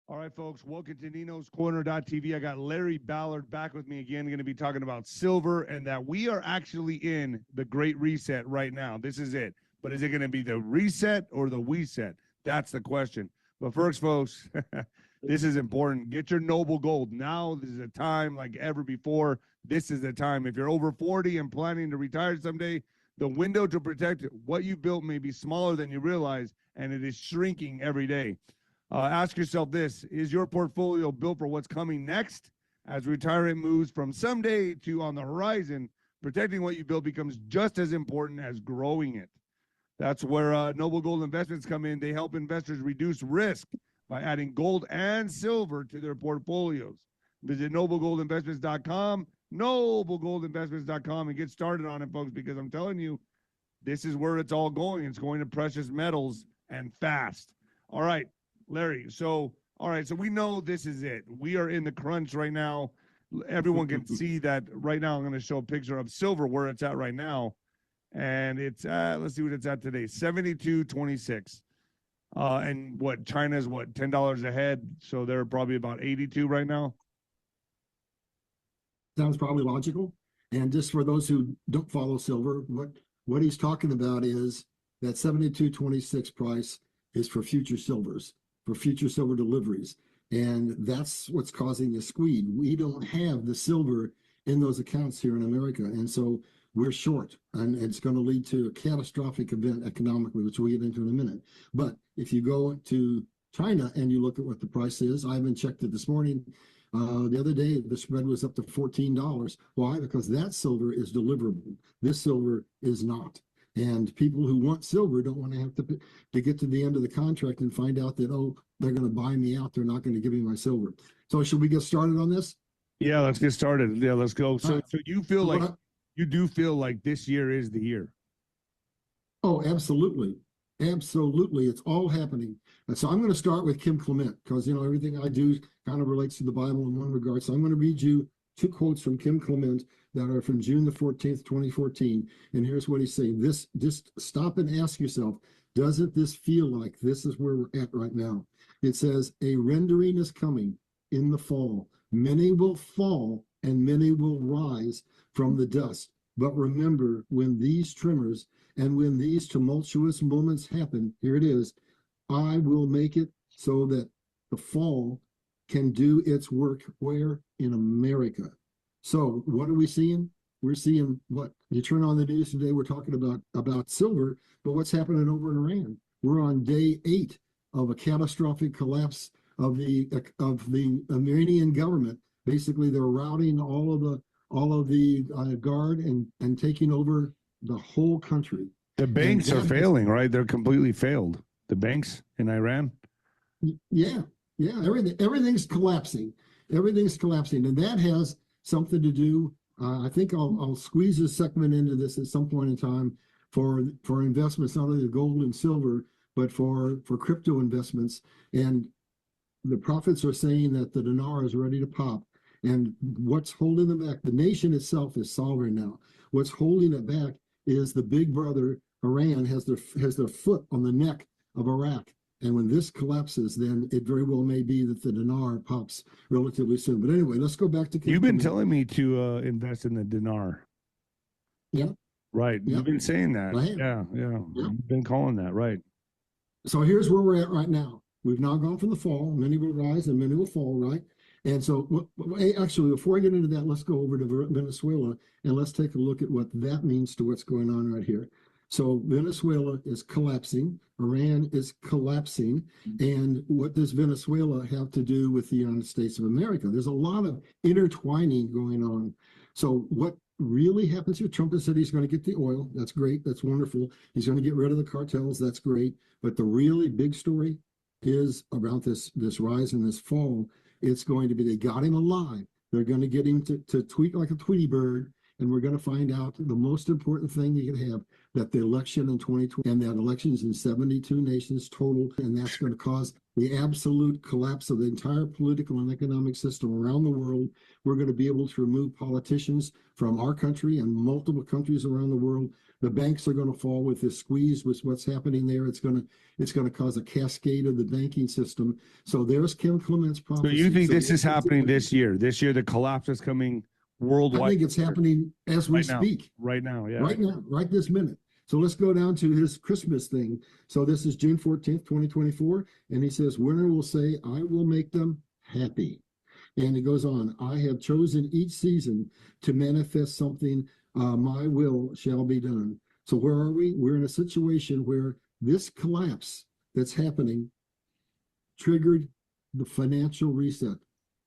All right, folks, welcome to Nino's Corner.tv. I got Larry Ballard back with me again. Going to be talking about silver and that we are actually in the Great Reset right now. This is it. But is it going to be the reset or the we set? That's the question. But first, folks, this is important. Get your noble gold. Now this is a time like ever before. This is the time. If you're over 40 and planning to retire someday, the window to protect what you built may be smaller than you realize, and it is shrinking every day. Ask yourself this: is your portfolio built for what's coming next? As retirement moves from someday to on the horizon, protecting what you built becomes just as important as growing it. That's where Noble Gold Investments come in. They help investors reduce risk by adding gold and silver to their portfolios. Visit noblegoldinvestments.com, noblegoldinvestments.com, and get started on it, folks, because I'm telling you, this is where it's all going. It's going to precious metals and fast. All right, Larry. So we know this is it. We are in the crunch right now. Everyone can see that right now. I'm going to show a picture of silver where it's at right now. And it's let's see what it's at today, 72.26. And what China's what $10 ahead, so they're probably about 82 right now. Sounds probably logical. And just for those who don't follow silver, what he's talking about is that 72.26 price is for future silvers, for future silver deliveries. And that's what's causing the squeeze. We don't have the silver in those accounts here in America. And so we're short, and it's going to lead to a catastrophic event economically, which we'll get into in a minute. But if you go to China and you look at what the price is, I haven't checked it this morning. The other day, the spread was up to $14. Why? Because that silver is deliverable. This silver is not. And people who want silver don't want to have to get to the end of the contract and find out that, oh, they're going to buy me out. They're not going to give me my silver. So should we get started on this? Yeah, let's get started. Yeah, let's go. So you feel like you do feel like this year is the year? Oh, absolutely. Absolutely. It's all happening. And so I'm going to start with 𝗀𝗃 because, everything I do kind of relates to the Bible in one regard. So I'm going to read you two quotes from 𝗀𝗃 that are from June the 14th, 2014. And here's what he's saying. Just stop and ask yourself, doesn't this feel like this is where we're at right now? It says, a rendering is coming in the fall. Many will fall and many will rise from the dust. But remember, when these tremors and when these tumultuous moments happen, here it is, I will make it so that the fall can do its work where? In America. So what are we seeing? We're seeing what? You turn on the news today, we're talking about silver, but what's happening over in Iran? We're on day 8 of a catastrophic collapse of the Iranian government. Basically, they're routing all of the guard and taking over the whole country. The banks are failing, right? They're completely failed. The banks in Iran. Yeah. Everything's collapsing. Everything's collapsing, and that has something to do. I think I'll squeeze a segment into this at some point in time for investments, not only the gold and silver, but for crypto investments. And the prophets are saying that the dinar is ready to pop. And what's holding them back? The nation itself is sovereign now. What's holding it back is the big brother, Iran, has their foot on the neck of Iraq. And when this collapses, then it very well may be that the dinar pops relatively soon. But anyway, let's go back to 𝗀𝗃. You've been telling me to invest in the dinar. Yeah. Right. Yeah. You've been saying that. Yeah. You've been calling that, right. So here's where we're at right now. We've now gone from the fall. Many will rise and many will fall, right? And so actually, before I get into that, let's go over to Venezuela and let's take a look at what that means to what's going on right here. So Venezuela is collapsing. Iran is collapsing. And what does Venezuela have to do with the United States of America? There's a lot of intertwining going on. So what really happens here? Trump has said he's going to get the oil. That's great. That's wonderful. He's going to get rid of the cartels. That's great. But the really big story is about this rise and this fall. It's going to be, they got him alive. They're going to get him to tweet like a Tweety bird. And we're going to find out the most important thing you can have, that the election in 2020, and that elections in 72 nations total, and that's going to cause the absolute collapse of the entire political and economic system around the world. We're going to be able to remove politicians from our country and multiple countries around the world. The banks are going to fall with this squeeze with what's happening there. It's going to cause a cascade of the banking system. So there's Kim Clement's prophecy. So you think this is happening this year? This year, the collapse is coming worldwide? I think it's happening as we speak. Right now, yeah. Right now, right this minute. So let's go down to his Christmas thing. So this is June 14th, 2024. And he says, winter will say, I will make them happy. And he goes on, I have chosen each season to manifest something, my will shall be done. So where are we? We're in a situation where this collapse that's happening triggered the financial reset,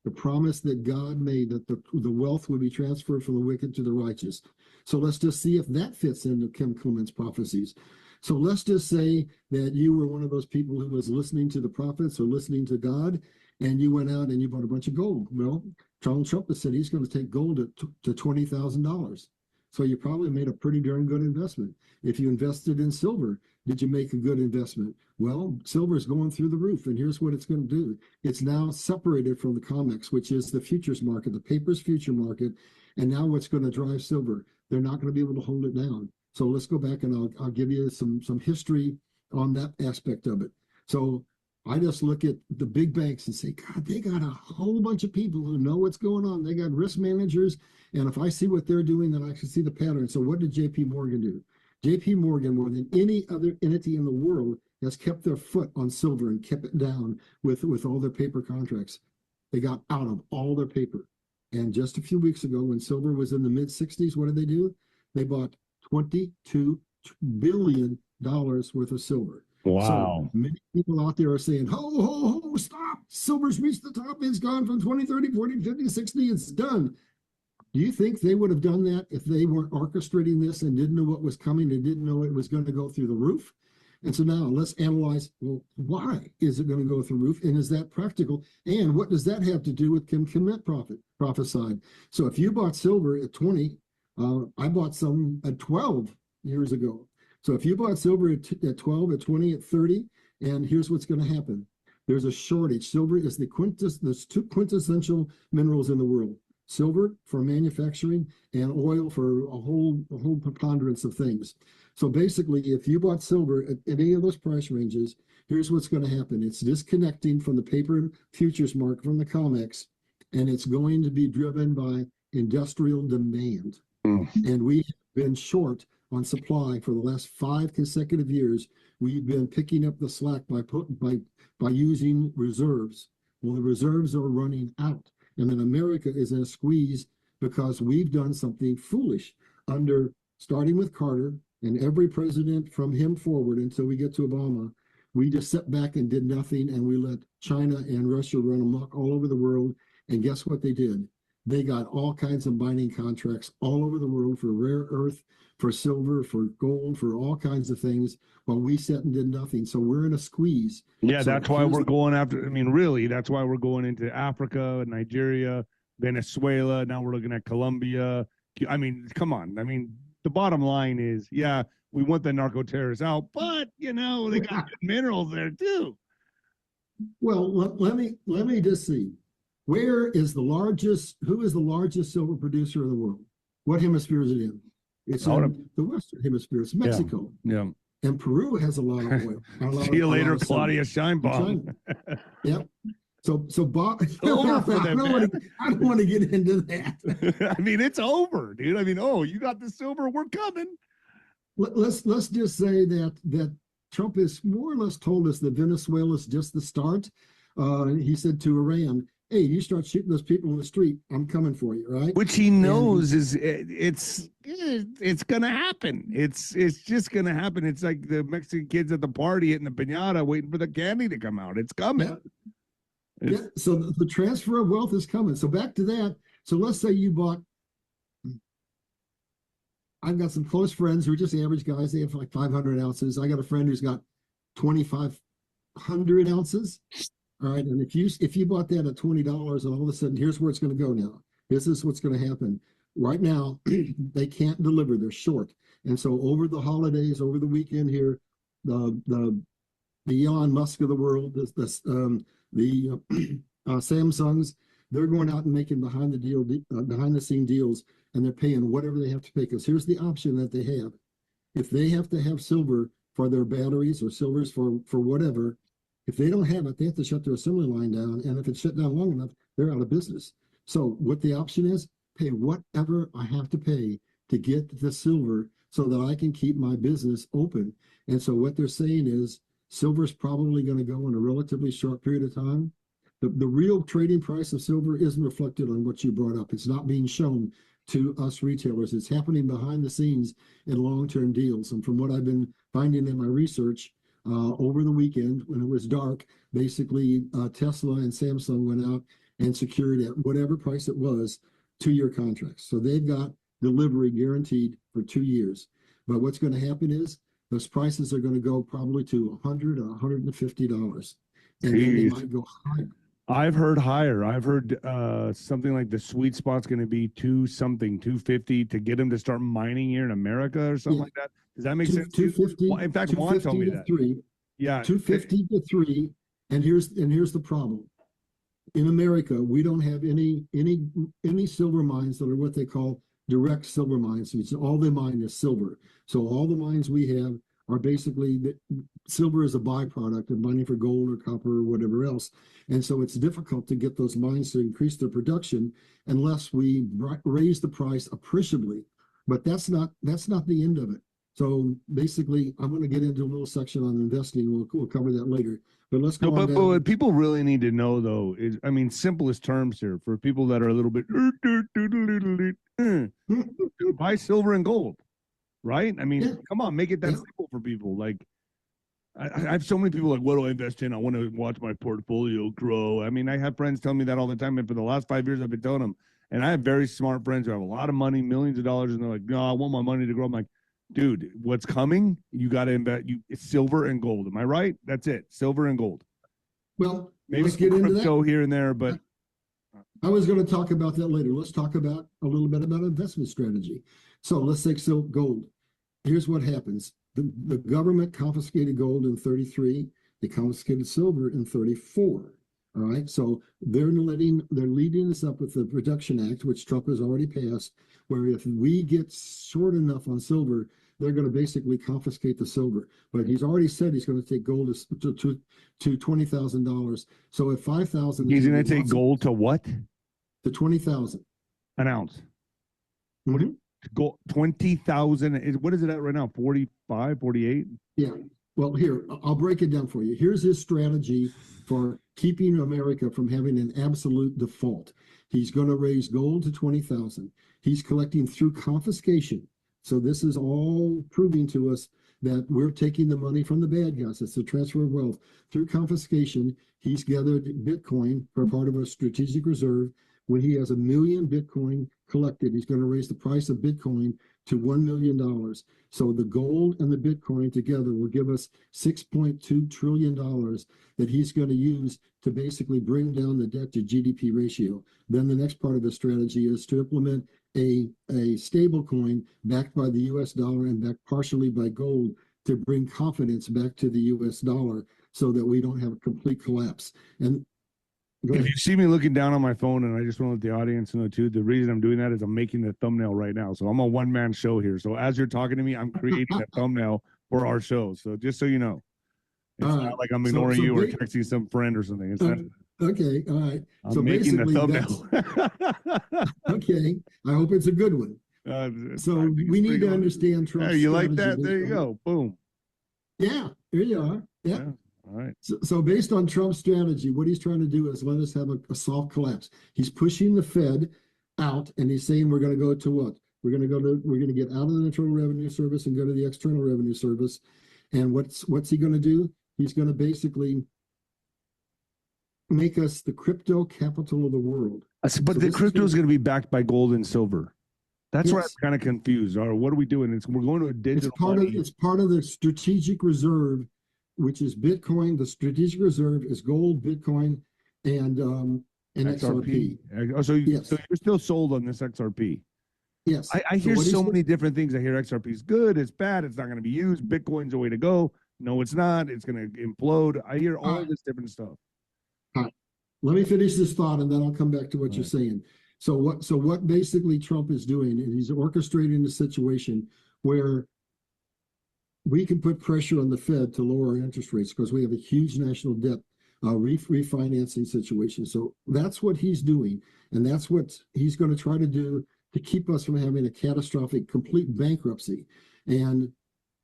the promise that God made that the wealth would be transferred from the wicked to the righteous. So let's just see if that fits into Kim Clement's prophecies. So let's just say that you were one of those people who was listening to the prophets or listening to God, and you went out and you bought a bunch of gold. Well, Donald Trump has said he's going to take gold to $20,000. So you probably made a pretty darn good investment. If you invested in silver, did you make a good investment? Well, silver is going through the roof, and here's what it's going to do. It's now separated from the COMEX, which is the futures market, the paper's future market, and now what's going to drive silver? They're not going to be able to hold it down. So let's go back and I'll give you some history on that aspect of it. So I just look at the big banks and say, God, they got a whole bunch of people who know what's going on. They got risk managers. And if I see what they're doing, then I can see the pattern. So what did JP Morgan do? JP Morgan, more than any other entity in the world, has kept their foot on silver and kept it down with all their paper contracts. They got out of all their paper. And just a few weeks ago, when silver was in the mid 60s, what did they do? They bought $22 billion worth of silver. Wow. So many people out there are saying, ho, ho, ho, stop. Silver's reached the top. It's gone from 20, 30, 40, 50, 60. It's done. Do you think they would have done that if they weren't orchestrating this and didn't know what was coming and didn't know it was going to go through the roof? And so now let's analyze, well, why is it going to go through the roof? And is that practical? And what does that have to do with Kim Clement prophesied? So if you bought silver at 20, I bought some at 12 years ago. So if you bought silver at 12, at 20, at 30, and here's what's going to happen. There's a shortage. Silver is there's two quintessential minerals in the world. Silver for manufacturing and oil for a whole preponderance of things. So basically, if you bought silver at any of those price ranges, here's what's going to happen. It's disconnecting from the paper futures market, from the COMEX, and it's going to be driven by industrial demand. And we have been short on supply for the last 5 consecutive years. We've been picking up the slack by using reserves. Well, the reserves are running out. And then America is in a squeeze because we've done something foolish starting with Carter and every president from him forward until we get to Obama. We just sat back and did nothing, and we let China and Russia run amok all over the world. And guess what they did? They got all kinds of mining contracts all over the world for rare earth, for silver, for gold, for all kinds of things, while we sat and did nothing. So we're in a squeeze. Yeah, so that's why we're going after, I mean, really, that's why we're going into Africa, Nigeria, Venezuela. Now we're looking at Colombia. I mean, come on. I mean, the bottom line is, yeah, we want the narco terrorists out, but, you know, they got good minerals there too. Well, let me just see. Who is the largest silver producer in the world? What hemisphere is it in? It's in the Western Hemisphere. It's Mexico. Yeah. And Peru has a lot of oil. See you later, 𝗬𝗂𝗂 Yep. So Bob, I don't want to get into that. I mean, it's over, dude. I mean, you got the silver, we're coming. Let's just say that Trump has more or less told us that Venezuela is just the start. He said to Iran, hey, you start shooting those people in the street, I'm coming for you, right? Which he knows it's gonna happen. It's just gonna happen. It's like the Mexican kids at the party hitting the piñata, waiting for the candy to come out. It's coming. Yeah. So the transfer of wealth is coming. So back to that. So let's say you bought. I've got some close friends who are just average guys. They have like 500 ounces. I got a friend who's got 2,500 ounces. All right, and if you bought that at $20, and all of a sudden, here's where it's going to go now. This is what's going to happen. Right now, they can't deliver; they're short. And so, over the holidays, over the weekend here, the Elon Musk of the world, the Samsungs, they're going out and making behind the scene deals, and they're paying whatever they have to pay. Because here's the option that they have: if they have to have silver for their batteries or silvers for whatever, if they don't have it, they have to shut their assembly line down. And if it's shut down long enough, they're out of business. So what the option is, pay whatever I have to pay to get the silver so that I can keep my business open. And so what they're saying is silver is probably going to go in a relatively short period of time. The real trading price of silver isn't reflected on what you brought up. It's not being shown to us retailers. It's happening behind the scenes in long-term deals. And from what I've been finding in my research over the weekend, when it was dark, basically Tesla and Samsung went out and secured at whatever price it was 2-year contracts. So they've got delivery guaranteed for 2 years. But what's going to happen is those prices are going to go probably to $100 or $150. And then they might go higher. I've heard higher. I've heard something like the sweet spot's going to be 250 to get them to start mining here in America or something like that. Does that make sense? 250. Well, in fact, Juan told me that. 3. Yeah, 250 to 3. And here's the problem. In America, we don't have any silver mines that are what they call direct silver mines. So all they mine is silver. So all the mines we have are basically silver is a byproduct of mining for gold or copper or whatever else. And so it's difficult to get those mines to increase their production unless we raise the price appreciably. But that's not the end of it. So basically, I'm going to get into a little section on investing. We'll cover that later. But let's go on down. But what people really need to know, though, is, I mean, simplest terms here for people that are a little bit, buy silver and gold. Right? I mean, come on, make it that simple for people. Like, I have so many people like, what do I invest in? I want to watch my portfolio grow. I mean, I have friends tell me that all the time. And for the last 5 years, I've been telling them. And I have very smart friends who have a lot of money, millions of dollars. And they're like, no, I want my money to grow. I'm like, dude, what's coming? You got to invest. It's silver and gold. Am I right? That's it. Silver and gold. Well, maybe let's get into that. Go here and there, but I was going to talk about that later. Let's talk about a little bit about investment strategy. So let's take gold. Here's what happens. The government confiscated gold in 33. They confiscated silver in 34. All right. So they're leading us up with the Production Act, which Trump has already passed, where if we get short enough on silver, they're going to basically confiscate the silver. But he's already said he's going to take gold to $20,000. So at 5,000, he's going to take gold to what? To 20,000 an ounce. Mm-hmm. Gold 20,000. What is it at right now? 45, 48? Yeah. Well, here, I'll break it down for you. Here's his strategy for keeping America from having an absolute default. He's going to raise gold to 20,000. He's collecting through confiscation. So this is all proving to us that we're taking the money from the bad guys. It's the transfer of wealth. Through confiscation, he's gathered Bitcoin for part of a strategic reserve. When he has 1 million Bitcoin collected, he's going to raise the price of Bitcoin to $1 million. So the gold and the Bitcoin together will give us $6.2 trillion that he's going to use to basically bring down the debt to GDP ratio. Then the next part of the strategy is to implement a stable coin backed by the US dollar and backed partially by gold to bring confidence back to the US dollar so that we don't have a complete collapse. And if you see me looking down on my phone, and I just want to let the audience know too, the reason I'm doing that is I'm making the thumbnail right now. So I'm a one-man show here. So as you're talking to me, I'm creating a thumbnail for our show. So just so you know, it's not like I'm ignoring you or texting some friend or something. It's not. Okay, all right. I'm making the thumbnail. Okay, I hope it's a good one. So we need to understand Trump's you like that? There you go. Boom. Yeah, here you are. Yeah. All right. So based on Trump's strategy, what he's trying to do is let us have a soft collapse. He's pushing the Fed out, and he's saying we're going to go to what? We're going to get out of the Internal Revenue Service and go to the External Revenue Service. And what's he going to do? He's going to basically make us the crypto capital of the world. But the crypto is going to be backed by gold and silver. That's where I'm kind of confused. Or what are we doing? We're going to a digital. It's part of the strategic reserve, which is Bitcoin. The strategic reserve is gold, Bitcoin, and XRP. So you're still sold on this XRP? Yes. I hear so many different things. I hear XRP is good, it's bad, it's not going to be used. Bitcoin's the way to go. No, it's not. It's going to implode. I hear all this different stuff. All right. Let me finish this thought, and then I'll come back to what you're saying. So what basically Trump is doing, and he's orchestrating a situation where we can put pressure on the Fed to lower our interest rates because we have a huge national debt refinancing situation. So that's what he's doing. And that's what he's going to try to do to keep us from having a catastrophic, complete bankruptcy. And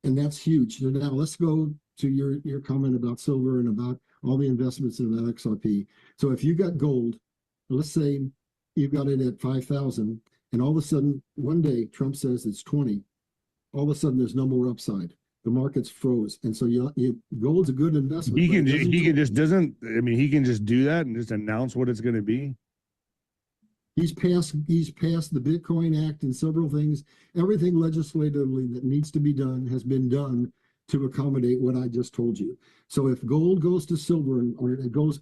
that's huge. So now let's go to your comment about silver and about all the investments in that XRP. So if you got gold, let's say you've got it at 5,000, and all of a sudden, one day, Trump says it's 20. All of a sudden, there's no more upside. The market's froze, and so gold's a good investment. He can just do that and just announce what it's going to be. He's passed the Bitcoin Act and several things. Everything legislatively that needs to be done has been done to accommodate what I just told you. So if gold goes to silver or gold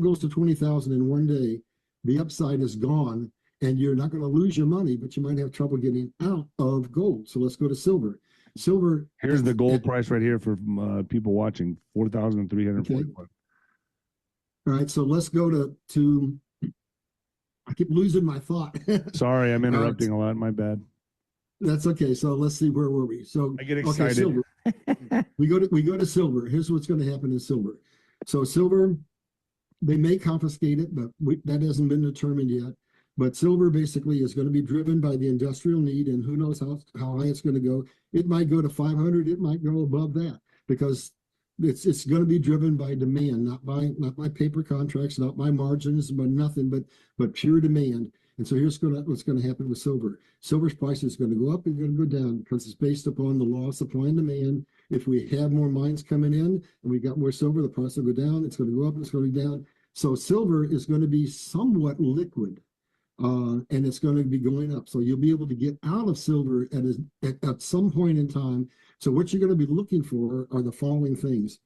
goes to 20,000 in one day, the upside is gone, and you're not going to lose your money, but you might have trouble getting out of gold. So let's go to silver. Silver. Here's the gold price right here for people watching, 4,341. Okay. All right, so let's go to I keep losing my thought. Sorry, I'm interrupting a lot. My bad. That's okay. So let's see, where were we? So I get excited. Okay, silver. we go to silver. Here's what's going to happen in silver. So silver, they may confiscate it, but that hasn't been determined yet. But silver basically is going to be driven by the industrial need, and who knows how high it's going to go. It might go to 500. It might go above that because it's going to be driven by demand, not by paper contracts, not by margins, but nothing but pure demand. And so here's what's going to happen with silver. Silver's price is going to go up and going to go down because it's based upon the law of supply and demand. If we have more mines coming in and we got more silver, the price will go down. It's going to go up. It's going to go down. So silver is going to be somewhat liquid. And it's going to be going up. So you'll be able to get out of silver at some point in time. So what you're going to be looking for are the following things.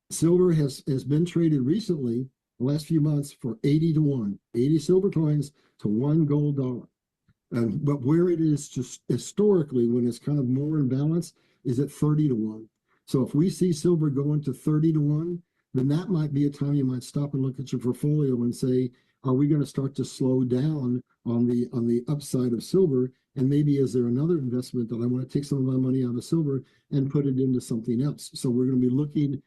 Silver has been traded recently, the last few months, for 80 to 1, 80 silver coins to $1 gold dollar. But where it is just historically, when it's kind of more in balance, is at 30 to 1. So if we see silver going to 30 to 1, then that might be a time you might stop and look at your portfolio and say, are we going to start to slow down on the upside of silver? And maybe is there another investment that I want to take some of my money out of silver and put it into something else? So we're going to be looking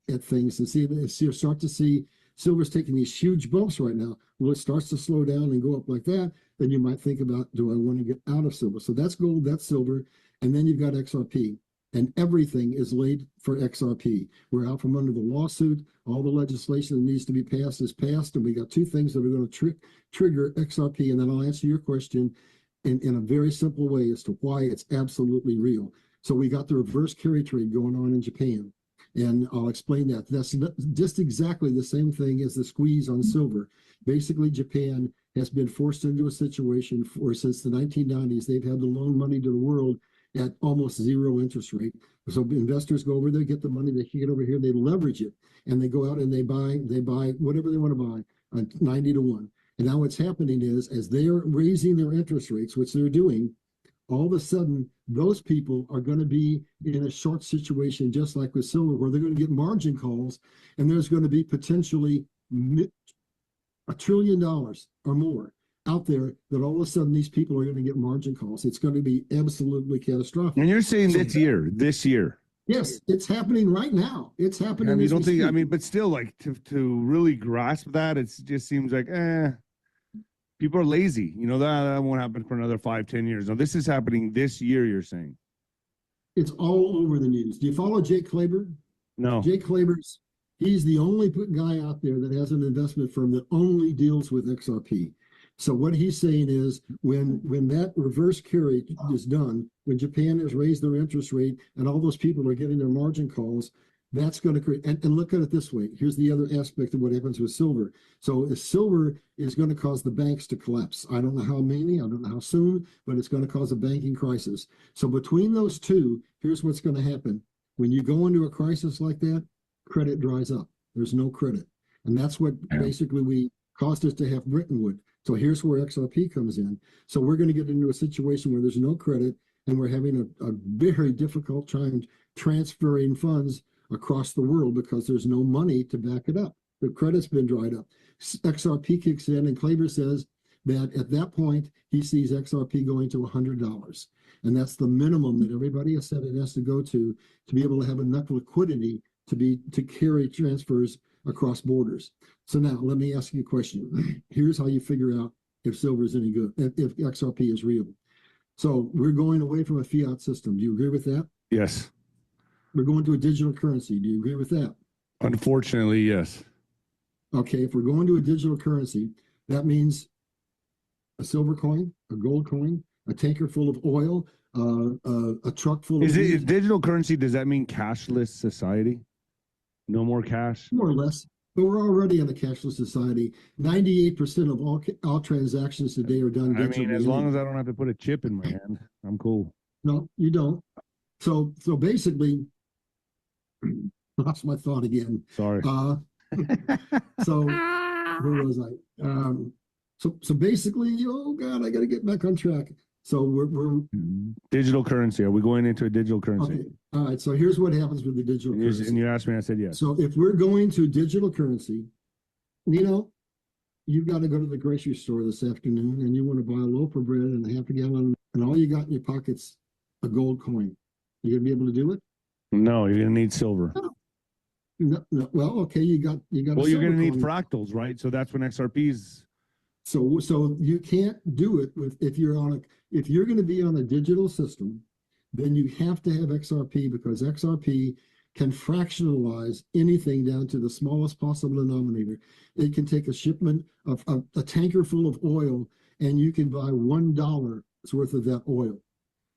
at things and start to see silver's taking these huge bumps right now. Well, it starts to slow down and go up like that, then you might think about, do I want to get out of silver? So that's gold, that's silver, and then you've got XRP. And everything is laid for XRP. We're out from under the lawsuit. All the legislation that needs to be passed is passed, and we got two things that are going to trigger XRP. And then I'll answer your question in a very simple way as to why it's absolutely real. So we got the reverse carry trade going on in Japan, and I'll explain that. That's just exactly the same thing as the squeeze on silver. Basically, Japan has been forced into a situation where since the 1990s, they've had to loan money to the world at almost zero interest rate. So investors go over there, get the money, they can get over here, they leverage it, and they go out and they buy whatever they want to buy, 90 to 1. And now what's happening is, as they are raising their interest rates, which they're doing, all of a sudden, those people are going to be in a short situation, just like with silver, where they're going to get margin calls, and there's going to be potentially $1 trillion or more out there that all of a sudden these people are going to get margin calls. It's going to be absolutely catastrophic. And you're saying this year? Yes, it's happening right now. It's happening. I mean, don't think, I mean, but still, like to really grasp that, it just seems like, people are lazy. You know, that won't happen for another 5-10 years. Now, this is happening this year, you're saying? It's all over the news. Do you follow ~J_Clabber? No. ~J_Clabber's, he's the only guy out there that has an investment firm that only deals with XRP. So what he's saying is when that reverse carry is done, when Japan has raised their interest rate and all those people are getting their margin calls, that's going to create, and look at it this way. Here's the other aspect of what happens with silver. So if silver is going to cause the banks to collapse. I don't know how many, I don't know how soon, but it's going to cause a banking crisis. So between those two, here's what's going to happen. When you go into a crisis like that, credit dries up. There's no credit. And that's what basically caused us to have Bretton Woods. So here's where XRP comes in. So we're going to get into a situation where there's no credit, and we're having a very difficult time transferring funds across the world because there's no money to back it up. The credit's been dried up. XRP kicks in, and Clabber says that at that point, he sees XRP going to $100. And that's the minimum that everybody has said it has to go to be able to have enough liquidity to carry transfers across borders. So now let me ask you a question. Here's how you figure out if silver is any good, if XRP is real. So we're going away from a fiat system. Do you agree with that? Yes. We're going to a digital currency. Do you agree with that? Unfortunately, yes. Okay, if we're going to a digital currency, that means a silver coin, a gold coin, a tanker full of oil, a truck full of Is digital currency, does that mean cashless society? No more cash? More or less. But we're already in a cashless society. 98% of all transactions today are done digitally. I mean, as long as I don't have to put a chip in my hand, I'm cool. No, you don't. So basically, lost my thought again. Sorry. So where was I? So basically, oh God, I got to get back on track. So we're digital currency. Are we going into a digital currency? Okay. All right. So here's what happens with the digital currency. And you asked me, I said yes. So if we're going to digital currency, you've got to go to the grocery store this afternoon and you want to buy a loaf of bread and a half a gallon, and all you got in your pocket's a gold coin. You gonna be able to do it? No, you're gonna need silver. No, well, okay, you got. Well, you're gonna need fractals, right? So that's when XRP's. So you can't do it if you're going to be on a digital system, then you have to have XRP, because XRP can fractionalize anything down to the smallest possible denominator. It can take a shipment of a tanker full of oil, and you can buy $1 worth of that oil.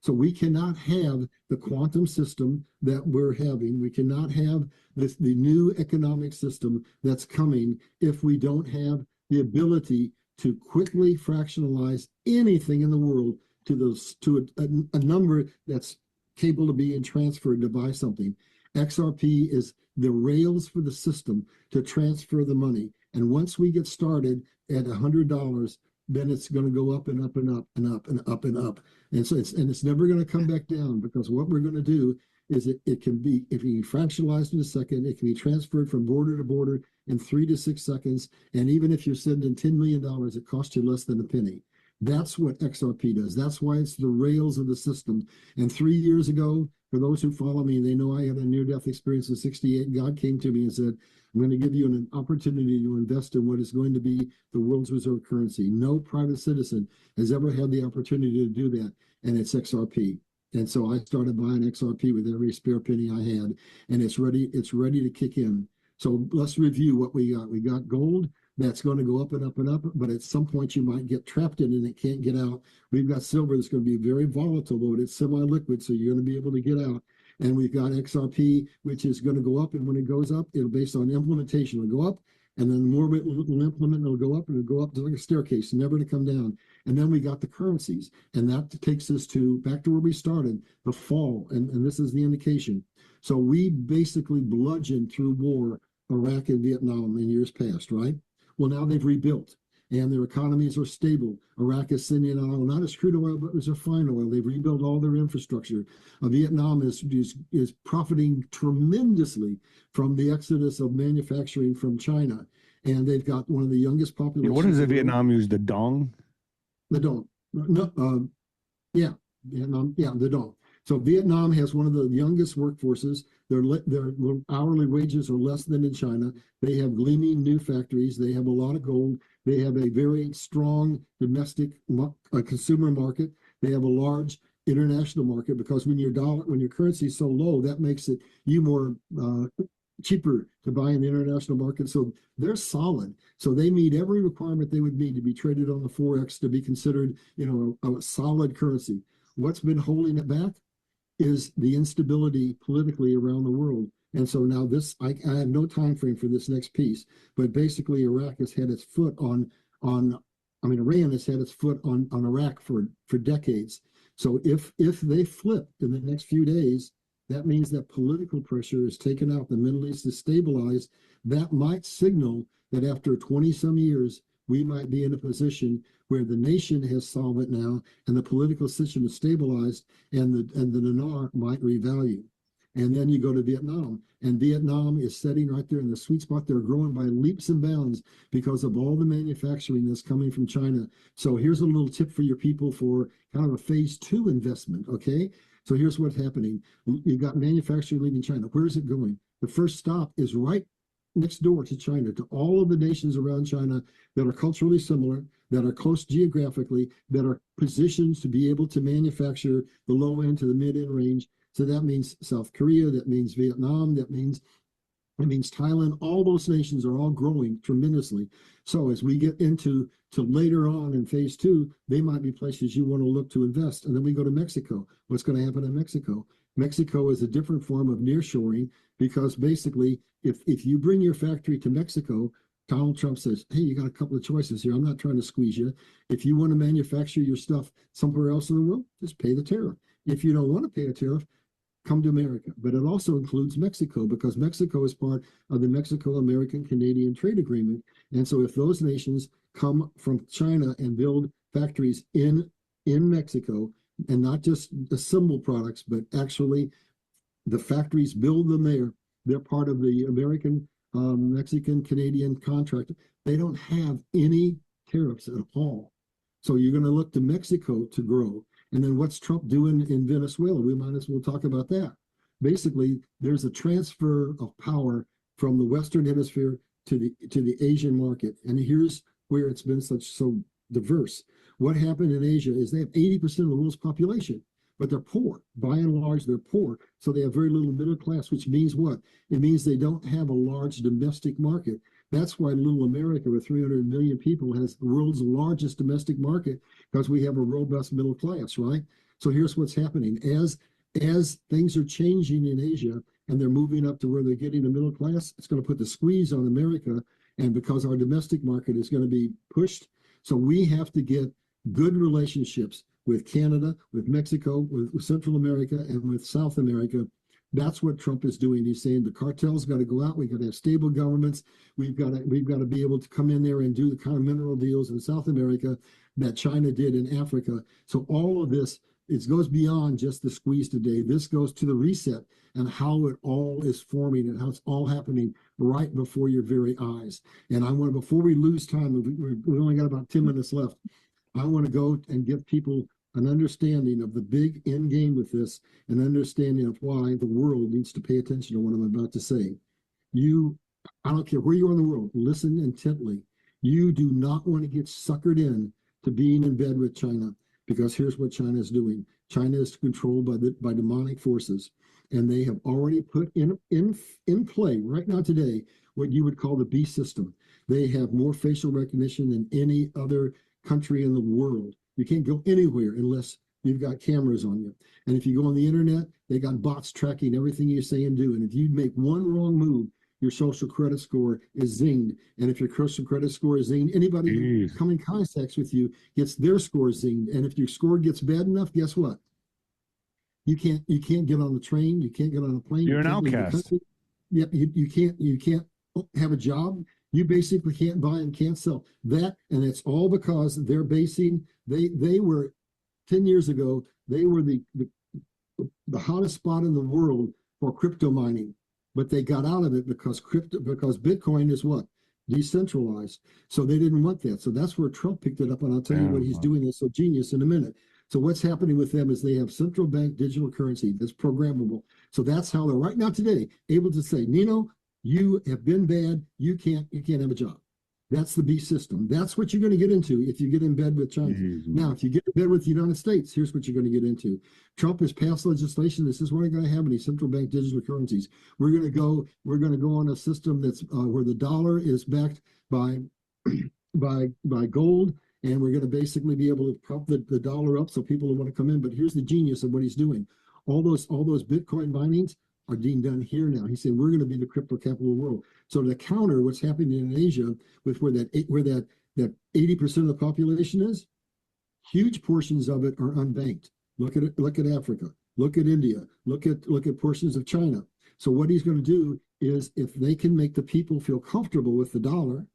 So we cannot have the quantum system that we're having. We cannot have the new economic system that's coming if we don't have the ability to quickly fractionalize anything in the world to a number that's capable of being transferred to buy something. XRP is the rails for the system to transfer the money. And once we get started at $100, then it's going to go up and up and up and up and up and up. And so it's never going to come back down, because what we're going to do is it can be fractionalized in a second. It can be transferred from border to border in 3 to 6 seconds. And even if you're sending $10 million, it costs you less than a penny. That's what XRP does. That's why it's the rails of the system. And 3 years ago, for those who follow me, they know I had a near-death experience in '68. God came to me and said, I'm going to give you an opportunity to invest in what is going to be the world's reserve currency. No private citizen has ever had the opportunity to do that, and it's XRP. And so I started buying XRP with every spare penny I had, and it's ready to kick in. So let's review what we got. We got gold. That's going to go up and up and up, but at some point you might get trapped in it and it can't get out. We've got silver that's going to be very volatile, but it's semi-liquid, so you're going to be able to get out. And we've got XRP, which is going to go up, and when it goes up, it'll based on implementation. It'll go up, and then the more it will implement, it'll go up, and it'll go up to like a staircase, never to come down. And then we got the currencies, and that takes us back to where we started, the fall, and this is the indication. So we basically bludgeoned through war Iraq and Vietnam in years past, right? Well, now they've rebuilt, and their economies are stable. Iraq is sending oil, not as crude oil, but as refined oil. They've rebuilt all their infrastructure. Vietnam is profiting tremendously from the exodus of manufacturing from China, and they've got one of the youngest populations. What does the Vietnam use? The dong? The dong. No, yeah, Vietnam. Yeah, the dong. So Vietnam has one of the youngest workforces. Their hourly wages are less than in China. They have gleaming new factories. They have a lot of gold. They have a very strong domestic consumer market. They have a large international market, because when your currency is so low, that makes it more cheaper to buy in the international market. So they're solid. So they meet every requirement they would need to be traded on the Forex, to be considered, a solid currency. What's been holding it back is the instability politically around the world. And so now I have no time frame for this next piece, but basically Iran has had its foot on Iraq for decades. So if they flip in the next few days, that means that political pressure is taken out, the Middle East is stabilized. That might signal that after 20 some years, we might be in a position where the nation has solvent now, and the political system is stabilized, and the dinar might revalue. And then you go to Vietnam, and Vietnam is sitting right there in the sweet spot. They're growing by leaps and bounds because of all the manufacturing that's coming from China. So here's a little tip for your people for kind of a phase 2 investment, okay? So here's what's happening. You've got manufacturing leaving China. Where is it going? The first stop is right next door to China, to all of the nations around China that are culturally similar, that are close geographically, that are positioned to be able to manufacture the low end to the mid-end range. So that means South Korea, that means Vietnam, it means Thailand. All those nations are all growing tremendously. So as we get into later on in phase 2, they might be places you want to look to invest. And then we go to Mexico. What's going to happen in Mexico? Mexico is a different form of nearshoring because basically if you bring your factory to Mexico, Donald Trump says, hey, you got a couple of choices here. I'm not trying to squeeze you. If you want to manufacture your stuff somewhere else in the world, just pay the tariff. If you don't want to pay a tariff, come to America. But it also includes Mexico because Mexico is part of the Mexico-American-Canadian trade agreement. And so if those nations come from China and build factories in Mexico, and not just assemble products, but actually the factories build them there, they're part of the American, Mexican-Canadian contract. They don't have any tariffs at all. So you're going to look to Mexico to grow. And then what's Trump doing in Venezuela? We might as well talk about that. Basically, there's a transfer of power from the Western Hemisphere to the Asian market. And here's where it's been so diverse. What happened in Asia is they have 80% of the world's population, but they're poor. By and large, they're poor. So they have very little middle class, which means what? It means they don't have a large domestic market. That's why little America with 300 million people has the world's largest domestic market because we have a robust middle class, right? So here's what's happening. As things are changing in Asia and they're moving up to where they're getting a middle class, it's going to put the squeeze on America. And because our domestic market is going to be pushed, so we have to get good relationships with Canada, with Mexico, with Central America, and with South America. That's what Trump is doing. He's saying the cartels got to go out. We've got to have stable governments. We've got to be able to come in there and do the kind of mineral deals in South America that China did in Africa. So all of this, it goes beyond just the squeeze today. This goes to the reset and how it all is forming and how it's all happening right before your very eyes. And I want to, before we lose time, we only got about 10 minutes left. I want to go and give people an understanding of the big end game with this, an understanding of why the world needs to pay attention to what I'm about to say. I don't care where you are in the world, listen intently. You do not want to get suckered in to being in bed with China, because here's what China is doing. China is controlled by demonic forces, and they have already put in play right now today what you would call the beast system. They have more facial recognition than any other country in the world. You can't go anywhere unless you've got cameras on you. And if you go on the internet, they got bots tracking everything you say and do. And if you make one wrong move, your social credit score is zinged. And if your social credit score is zinged, anybody who come in contact with you gets their score zinged. And if your score gets bad enough, guess what? You can't get on the train. You can't get on a plane. You're an outcast. Yeah, you can't have a job. You basically can't buy and can't sell that. And it's all because they're basing, they were 10 years ago, they were the hottest spot in the world for crypto mining, but they got out of it because Bitcoin is what? Decentralized. So they didn't want that. So that's where Trump picked it up. And I'll tell you what he's doing that's so genius in a minute. So what's happening with them is they have central bank digital currency that's programmable. So that's how they're right now today able to say, Nino, you have been bad. You can't have a job. That's the beast system. That's what you're going to get into if you get in bed with China. Now, if you get in bed with the United States, here's what you're going to get into. Trump has passed legislation that says we're not going to have any central bank digital currencies. We're going to go on a system that's where the dollar is backed by gold, and we're going to basically be able to prop the dollar up so people will want to come in. But here's the genius of what he's doing. All those Bitcoin minings are being done here now. He's saying we're going to be the crypto capital world. So to counter what's happening in Asia, with where that 80% of the population is, huge portions of it are unbanked. Look at Africa. Look at India. Look at portions of China. So what he's going to do is, if they can make the people feel comfortable with the dollar,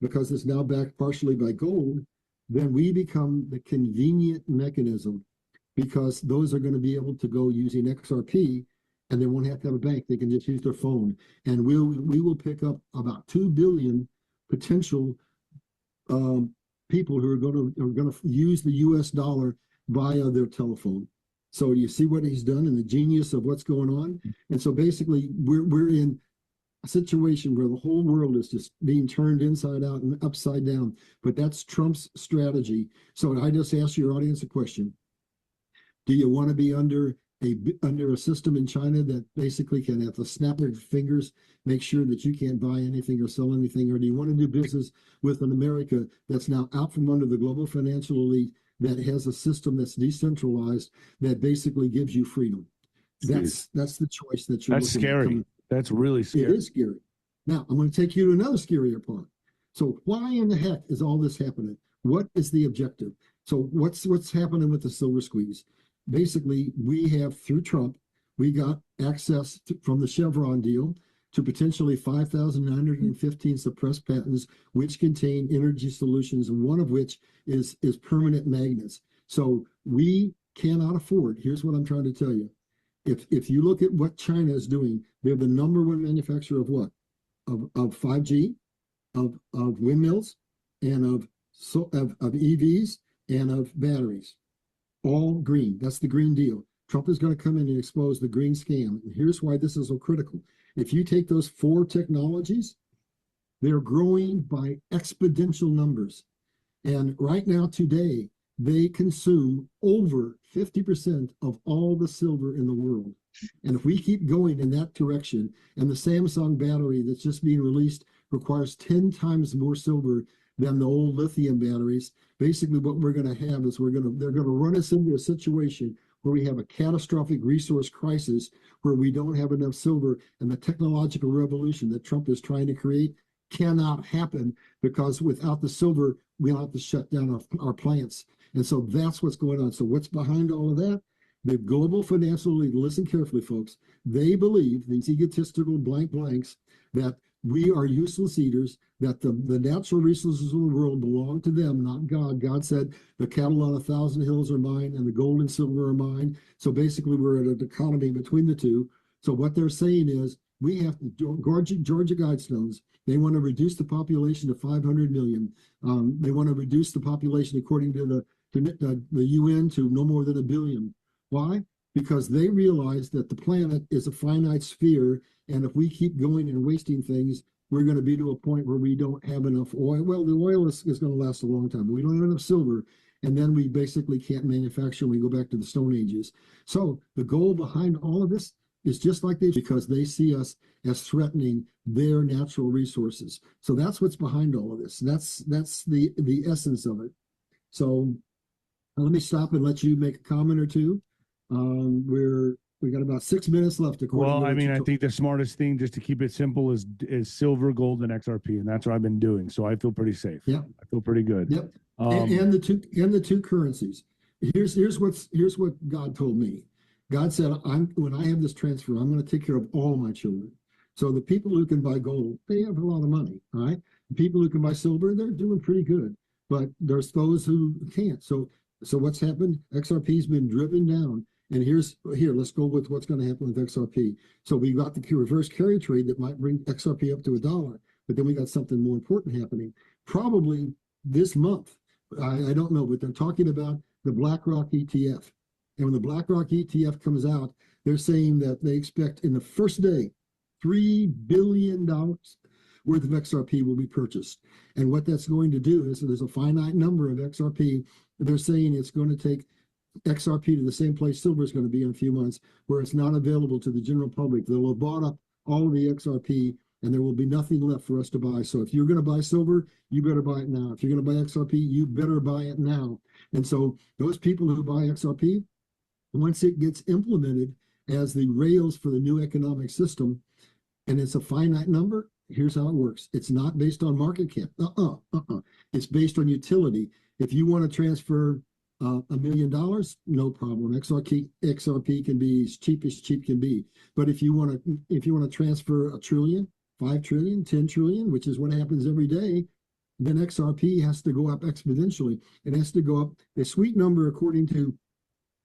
because it's now backed partially by gold, then we become the convenient mechanism, because those are going to be able to go using XRP and they won't have to have a bank. They can just use their phone, and we will pick up about 2 billion potential people who are going to use the U.S. dollar via their telephone. So you see what he's done and the genius of what's going on. And so basically, we're in a situation where the whole world is just being turned inside out and upside down. But that's Trump's strategy. So I just ask your audience a question: do you want to be under a system in China that basically can, at the snap of your fingers, make sure that you can't buy anything or sell anything? Or do you want to do business with an America that's now out from under the global financial elite, that has a system that's decentralized, that basically gives you freedom? That's the choice that you're That's looking at. scary. That's really scary. It is scary. Now, I'm going to take you to another scarier part. So why in the heck is all this happening? What is the objective? So what's happening with the silver squeeze? Basically, we have, through Trump, we got access from the Chevron deal to potentially 5,915 suppressed patents, which contain energy solutions, and one of which is permanent magnets. So we cannot afford. Here's what I'm trying to tell you. If you look at what China is doing, they're the #1 manufacturer of what? Of 5G, of windmills, and of EVs, and of batteries. All green. That's the Green Deal. Trump is going to come in and expose the green scam. And here's why this is so critical. If you take those 4 technologies, they're growing by exponential numbers. And right now, today, they consume over 50% of all the silver in the world. And if we keep going in that direction, and the Samsung battery that's just being released requires 10 times more silver than the old lithium batteries, basically what we're going to have is they're going to run us into a situation where we have a catastrophic resource crisis, where we don't have enough silver, and the technological revolution that Trump is trying to create cannot happen, because without the silver, we'll have to shut down our plants. And so that's what's going on. So what's behind all of that? The global financial elite, listen carefully, folks, they believe, these egotistical blanks, that we are useless eaters, that the natural resources of the world belong to them, not God. God said, the cattle on 1,000 hills are mine, and the gold and silver are mine. So basically, we're at a dichotomy between the two. So what they're saying is, we have to, Georgia Guidestones, they want to reduce the population to 500 million. They want to reduce the population, according to the UN, to no more than 1 billion. Why? Because they realize that the planet is a finite sphere, and if we keep going and wasting things, we're going to be to a point where we don't have enough oil. Well, the oil is going to last a long time, but we don't have enough silver, and then we basically can't manufacture, and we go back to the Stone Ages. So the goal behind all of this is just like this, because they see us as threatening their natural resources. So that's what's behind all of this. That's the essence of it. So let me stop and let you make a comment or two. We got about 6 minutes left. Well, I mean, I think the smartest thing, just to keep it simple, is silver, gold, and XRP, and that's what I've been doing. So I feel pretty safe. Yeah, I feel pretty good. Yep. And the two currencies. Here's what God told me. God said, when I have this transfer, I'm going to take care of all my children. So the people who can buy gold, they have a lot of money, all right? The people who can buy silver, they're doing pretty good. But there's those who can't. So what's happened? XRP's been driven down. And let's go with what's going to happen with XRP. So we got the reverse carry trade that might bring XRP up to $1, but then we got something more important happening. Probably this month, I don't know, but they're talking about the BlackRock ETF. And when the BlackRock ETF comes out, they're saying that they expect in the first day, $3 billion worth of XRP will be purchased. And what that's going to do is, so there's a finite number of XRP. They're saying it's going to take XRP to the same place silver is going to be in a few months, where it's not available to the general public. They'll have bought up all of the XRP, and there will be nothing left for us to buy. So if you're going to buy silver, you better buy it now. If you're going to buy XRP, you better buy it now. And so those people who buy XRP, once it gets implemented as the rails for the new economic system, and it's a finite number, here's how it works. It's not based on market cap. It's based on utility. If you want to transfer $1 million, no problem. XRP can be as cheap can be. But if you want to transfer 1 trillion, 5 trillion, 10 trillion, which is what happens every day, then XRP has to go up exponentially. It has to go up a sweet number, according to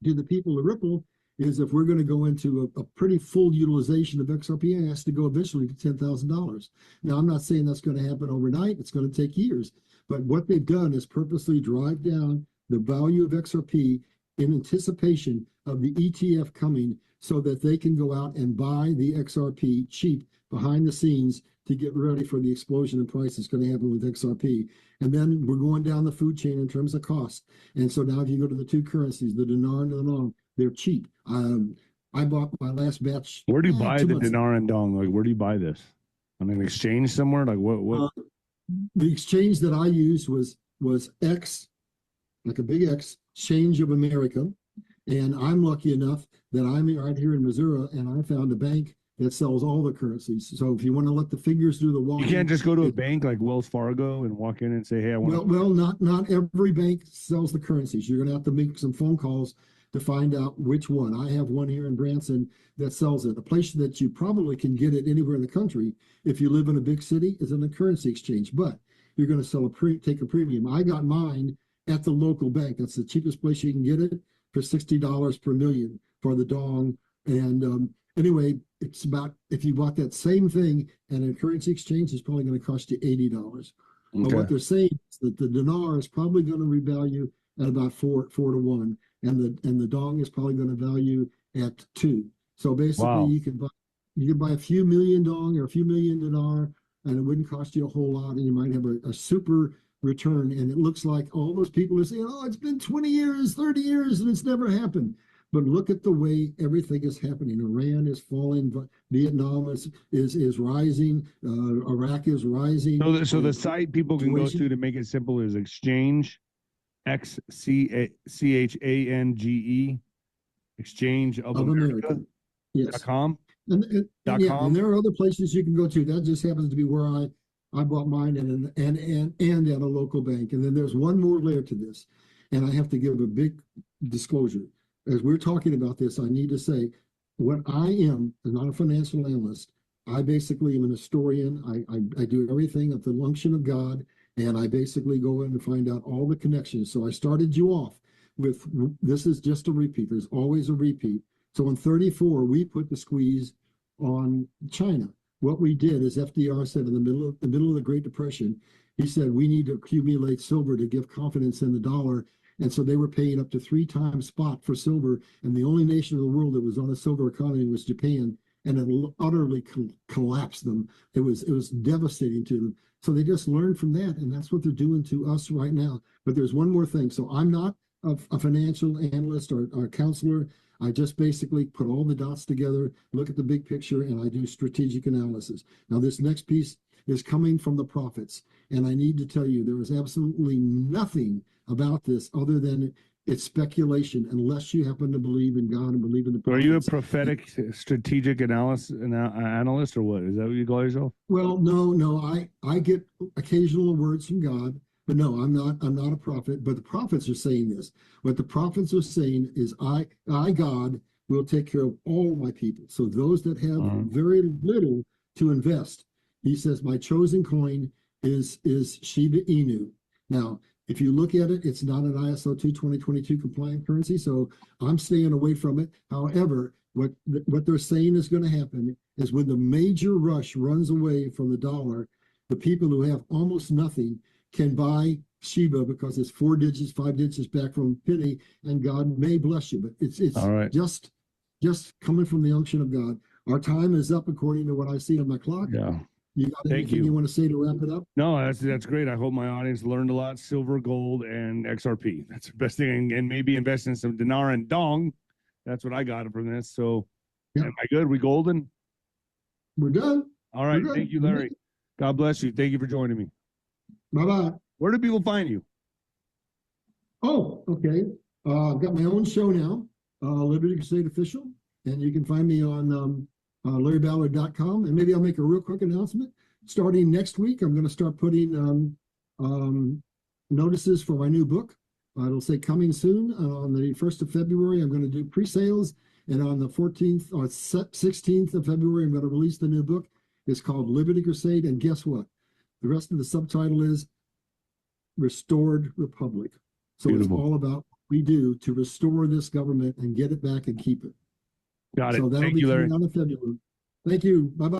the people of Ripple, is if we're going to go into a pretty full utilization of XRP, it has to go eventually to $10,000. Now, I'm not saying that's going to happen overnight. It's going to take years. But what they've done is purposely drive down the value of XRP in anticipation of the ETF coming so that they can go out and buy the XRP cheap behind the scenes to get ready for the explosion in price that's going to happen with XRP. And then we're going down the food chain in terms of cost. And so now if you go to the two currencies, the dinar and the dong, they're cheap. I bought my last batch. Where do you buy the dinar and dong? Like, where do you buy this? On an exchange somewhere? Like, what? The exchange that I used was X, like a big X, Exchange of America. And I'm lucky enough that I'm right here in Missouri, and I found a bank that sells all the currencies. So if you want to let the figures do the walking, you can't just go to a bank like Wells Fargo and walk in and say, "Hey, I want." Well, not every bank sells the currencies. You're going to have to make some phone calls to find out which one. I have one here in Branson that sells it. A place that you probably can get it anywhere in the country if you live in a big city is in a currency exchange, but you're going to sell take a premium. I got mine at the local bank. That's the cheapest place you can get it for $60 per million for the dong. And anyway, it's about, if you bought that same thing at a currency exchange, it's probably going to cost you $80. Okay. But what they're saying is that the dinar is probably going to revalue at about 4 to 1, and the dong is probably going to value at 2. So basically, you can buy a few million dong or a few million dinar, and it wouldn't cost you a whole lot, and you might have a super return. And it looks like all those people are saying, "Oh, it's been 20 years, 30 years, and it's never happened." But look at the way everything is happening. Iran is falling. Vietnam is rising. Iraq is rising. So the site people can go to make it simple is exchange, 𝗀𝗃𝗃𝗃, exchange of America. Yes. .com. And there are other places you can go to. That just happens to be where I bought mine and at a local bank. And then there's one more layer to this. And I have to give a big disclosure. As we're talking about this, I need to say what I am is not a financial analyst. I basically am an historian. I do everything at the unction of God, and I basically go in and find out all the connections. So I started you off with, this is just a repeat. There's always a repeat. So in 34, we put the squeeze on China. What we did is FDR said in the middle of the Great Depression, he said, we need to accumulate silver to give confidence in the dollar. And so they were paying up to 3 times spot for silver. And the only nation in the world that was on a silver economy was Japan. And it utterly collapsed them. It was devastating to them. So they just learned from that. And that's what they're doing to us right now. But there's one more thing. So I'm not a financial analyst or a counselor. I just basically put all the dots together, look at the big picture, and I do strategic analysis. Now, this next piece is coming from the prophets. And I need to tell you, there is absolutely nothing about this other than it's speculation, unless you happen to believe in God and believe in the prophets. Are you a prophetic strategic analyst or what? Is that what you call yourself? Well, no. I get occasional words from God, but no, I'm not a prophet. But the prophets are saying this. What the prophets are saying is, I God will take care of all my people. So those that have very little to invest, he says, my chosen coin is Shiba Inu. Now, if you look at it, it's not an ISO 2 2022 compliant currency, so I'm staying away from it. However, what they're saying is going to happen is when the major rush runs away from the dollar, the people who have almost nothing can buy Shiba because it's 4 digits, 5 digits back from penny, and God may bless you. But it's right. just coming from the unction of God. Our time is up according to what I see on my clock. Yeah. You got anything you want to say to wrap it up? No, that's great. I hope my audience learned a lot. Silver, gold, and XRP. That's the best thing. And maybe invest in some dinar and dong. That's what I got from this. So, Am I good? We golden? We're done. All right. Thank you, Larry. God bless you. Thank you for joining me. Bye-bye. Where do people find you? Oh, okay. I've got my own show now, Liberty Crusade Official, and you can find me on 𝗬𝗶𝗋𝗏.com. And maybe I'll make a real quick announcement. Starting next week, I'm going to start putting notices for my new book. It'll say coming soon. On the 1st of February, I'm going to do pre-sales. And on the 14th or 16th of February, I'm going to release the new book. It's called Liberty Crusade. And guess what? The rest of the subtitle is Restored Republic. So Beautiful. It's all about what we do to restore this government and get it back and keep it. Got it. So that'll Thank be you, Larry. coming out in February. Thank you. Bye-bye.